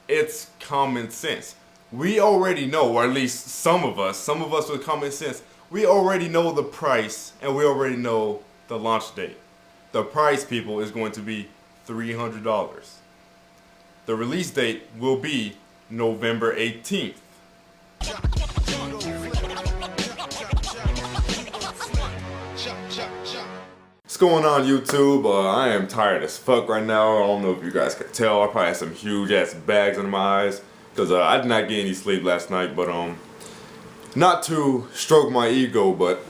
It's common sense. We already know, or at least some of us with common sense, we already know the price and we already know the launch date. The price, people, is going to be $300. The release date will be November 18th. What's going on, YouTube? I am tired as fuck right now. I don't know if you guys can tell. I probably had some huge ass bags under my eyes because I did not get any sleep last night. But not to stroke my ego, but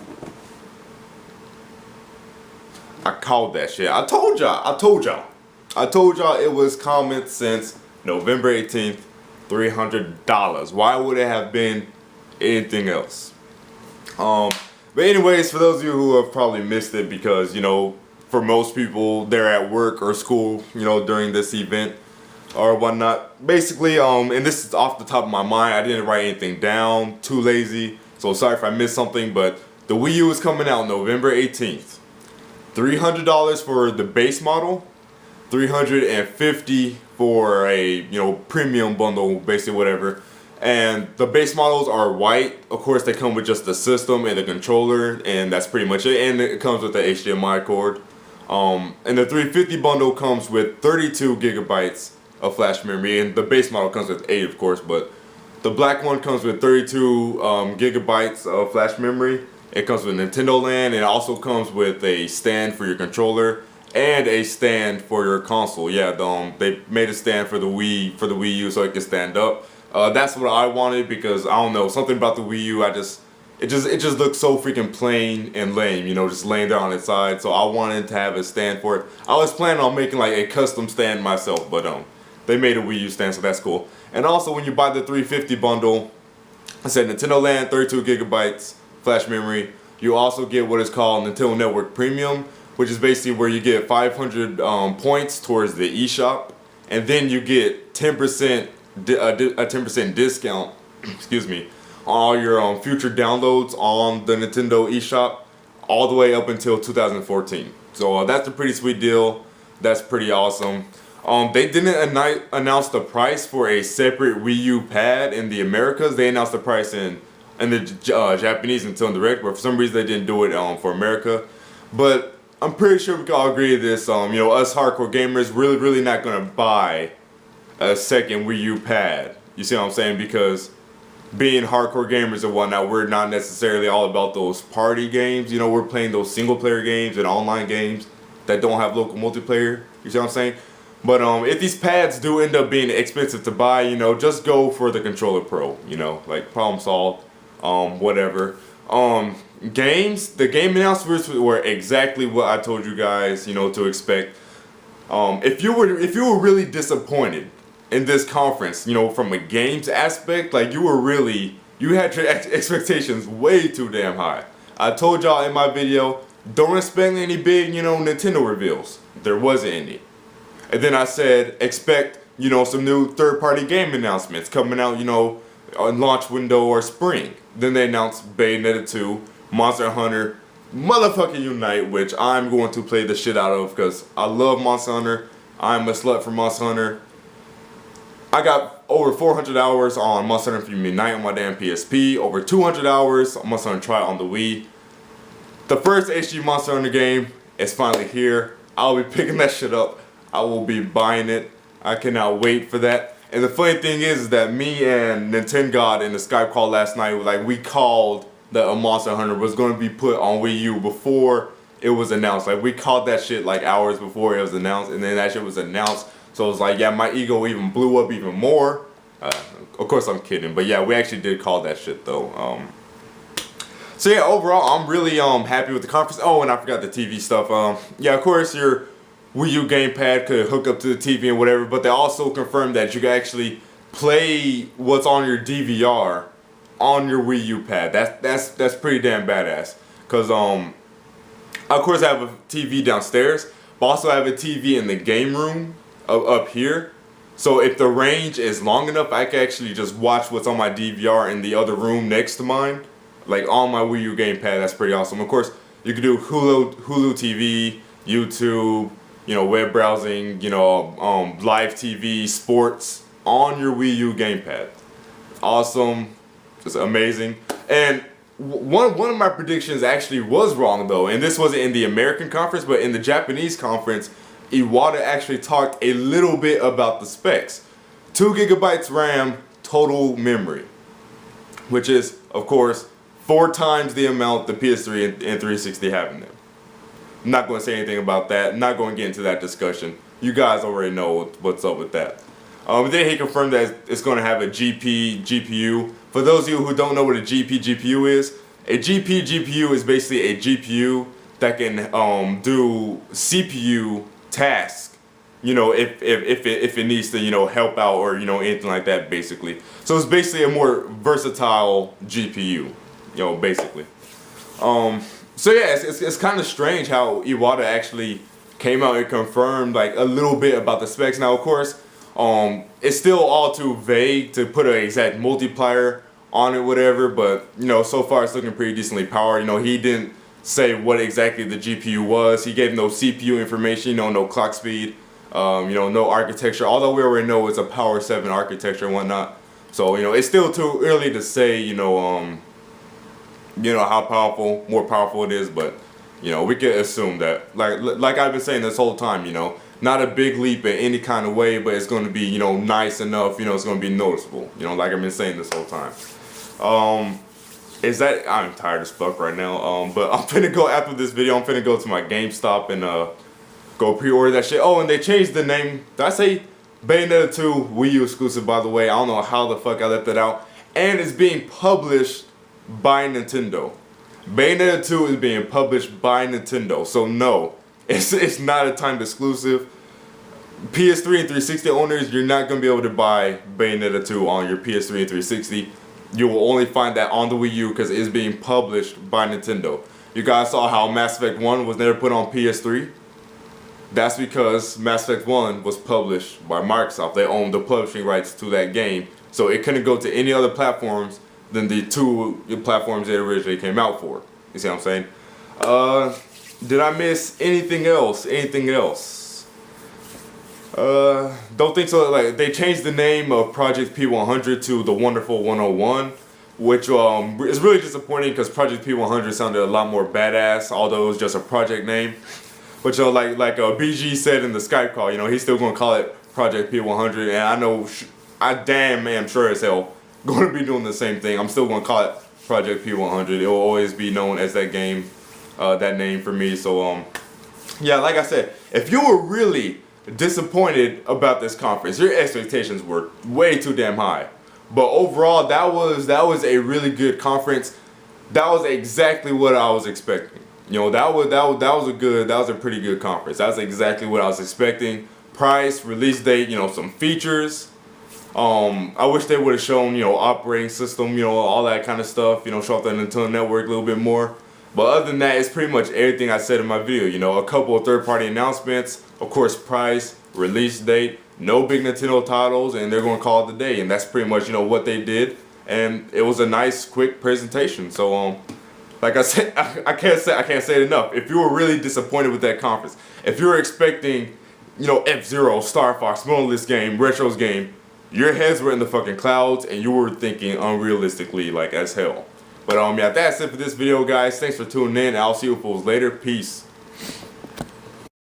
I called that shit. I told y'all it was common sense. November 18th, $300. Why would it have been anything else? But anyways, for those of you who have probably missed it, because, you know, for most people, they're at work or school, you know, during this event or whatnot. Basically, and this is off the top of my mind, I didn't write anything down, too lazy, so sorry if I missed something, but the Wii U is coming out November 18th. $300 for the base model, $350 for a, you know, premium bundle, basically whatever. And the base models are white. Of course, they come with just the system and the controller, and that's pretty much it. And it comes with the HDMI cord. And the 350 bundle comes with 32 gigabytes of flash memory, and the base model comes with 8, of course. But the black one comes with 32 gigabytes of flash memory. It comes with Nintendo Land, and it also comes with a stand for your controller and a stand for your console. Yeah, they made a stand for the Wii U so it can stand up. That's what I wanted because I don't know, something about the Wii U, it just looks so freaking plain and lame, you know, just laying there on its side. So I wanted to have a stand for it. I was planning on making like a custom stand myself, but they made a Wii U stand, so that's cool. And also, when you buy the 350 bundle, I said Nintendo Land, 32 gigabytes flash memory. You also get what is called Nintendo Network Premium, which is basically where you get 500 points towards the eShop, and then you get 10%. A 10% discount, excuse me, on all your future downloads on the Nintendo eShop, all the way up until 2014. So that's a pretty sweet deal. That's pretty awesome. They didn't announce the price for a separate Wii U pad in the Americas. They announced the price in the Japanese Nintendo Direct, but for some reason they didn't do it for America. But I'm pretty sure we can all agree to this. You know, us hardcore gamers really not gonna buy a second Wii U pad. You see what I'm saying? Because being hardcore gamers and whatnot, we're not necessarily all about those party games. You know, we're playing those single player games and online games that don't have local multiplayer. You see what I'm saying? But if these pads do end up being expensive to buy, you know, just go for the Controller Pro. You know, like problem solved. Whatever. The game announcements were exactly what I told you guys, you know, to expect. If you were really disappointed in this conference, you know, from a games aspect, like you had your expectations way too damn high. I told y'all in my video, don't expect any big, you know, Nintendo reveals. There wasn't any. And then I said, expect, you know, some new third-party game announcements coming out, you know, on launch window or spring. Then they announced Bayonetta 2, Monster Hunter, motherfucking Unite, which I'm going to play the shit out of because I love Monster Hunter. I'm a slut for Monster Hunter. I got over 400 hours on Monster Hunter Unite on my damn PSP, over 200 hours on Monster Hunter Tri on the Wii. The first HD Monster Hunter game is finally here. I'll be picking that shit up. I will be buying it. I cannot wait for that. And the funny thing is that me and Nintendo God in the Skype call last night, like we called that a Monster Hunter was going to be put on Wii U before it was announced. Like we called that shit like hours before it was announced, and then that shit was announced. So it was like, yeah, my ego even blew up even more. Of course I'm kidding, but yeah, we actually did call that shit though. So yeah, overall, I'm really happy with the conference. Oh, and I forgot the TV stuff. Yeah, of course your Wii U Gamepad could hook up to the TV and whatever, but they also confirmed that you can actually play what's on your DVR on your Wii U pad. That's pretty damn badass. Cause of course I have a TV downstairs, but also I have a TV in the game room up here. So if the range is long enough, I can actually just watch what's on my DVR in the other room next to mine, like on my Wii U gamepad. That's pretty awesome. Of course, you can do Hulu TV, YouTube, you know, web browsing, you know, live TV, sports, on your Wii U gamepad. Awesome, just amazing. And one of my predictions actually was wrong though, and this wasn't in the American conference, but in the Japanese conference, Iwata actually talked a little bit about the specs. 2 gigabytes RAM total memory, which is, of course, 4 times the amount the PS3 and 360 have in them. I'm not going to say anything about that. I'm not going to get into that discussion. You guys already know what's up with that. Then he confirmed that it's going to have a GPU. For those of you who don't know what a GPU is, a GPU is basically a GPU that can do CPU tasks, you know, if it needs to, you know, help out or, you know, anything like that, basically. So it's basically a more versatile GPU, you know, basically. So yeah, it's kind of strange how Iwata actually came out and confirmed like a little bit about the specs. Now, of course, it's still all too vague to put an exact multiplier on it, whatever. But you know, so far it's looking pretty decently powered. You know, he didn't say what exactly the GPU was. He gave no CPU information. You know, no clock speed. You know, no architecture. Although we already know it's a Power 7 architecture and whatnot. So you know, it's still too early to say. You know how powerful, more powerful it is. But you know, we can assume that, like I've been saying this whole time, you know, not a big leap in any kind of way, but it's going to be, you know, nice enough, you know, it's going to be noticeable, you know, like I've been saying this whole time. I'm tired as fuck right now, but I'm finna go, after this video, I'm finna go to my GameStop and go pre-order that shit. Oh, and they changed the name. Did I say Bayonetta 2 Wii U exclusive, by the way? I don't know how the fuck I left that out. And it's being published by Nintendo. Bayonetta 2 is being published by Nintendo, so no, it's not a timed exclusive. PS3 and 360 owners, you're not going to be able to buy Bayonetta 2 on your PS3 and 360. You will only find that on the Wii U because it is being published by Nintendo. You guys saw how Mass Effect 1 was never put on PS3? That's because Mass Effect 1 was published by Microsoft. They own the publishing rights to that game, so it couldn't go to any other platforms than the 2 platforms it originally came out for. You see what I'm saying? Did I miss anything else? Don't think so. Like, they changed the name of Project P100 to the Wonderful 101, which is really disappointing because Project P100 sounded a lot more badass, although it was just a project name. But you know, like BG said in the Skype call, you know, he's still gonna call it Project P100, and I know I damn am sure as hell going to be doing the same thing. I'm still going to call it Project P100. It will always be known as that game, that name for me. So yeah, like I said, if you were really disappointed about this conference, your expectations were way too damn high. But overall, that was a really good conference. That was exactly what I was expecting. You know, that was a pretty good conference. That's exactly what I was expecting. Price, release date, you know, some features. I wish they would have shown, you know, operating system, you know, all that kind of stuff, you know, show off the Nintendo Network a little bit more. But other than that, it's pretty much everything I said in my video. You know, a couple of third-party announcements, of course, price, release date, no big Nintendo titles, and they're going to call it the day. And that's pretty much, you know, what they did. And it was a nice, quick presentation. So, like I said, I can't say it enough. If you were really disappointed with that conference, if you were expecting, you know, F-Zero, Star Fox, Monolith game, Retro's game, your heads were in the fucking clouds and you were thinking unrealistically, like, as hell. But yeah, that's it for this video, guys. Thanks for tuning in. I'll see you fools later. Peace.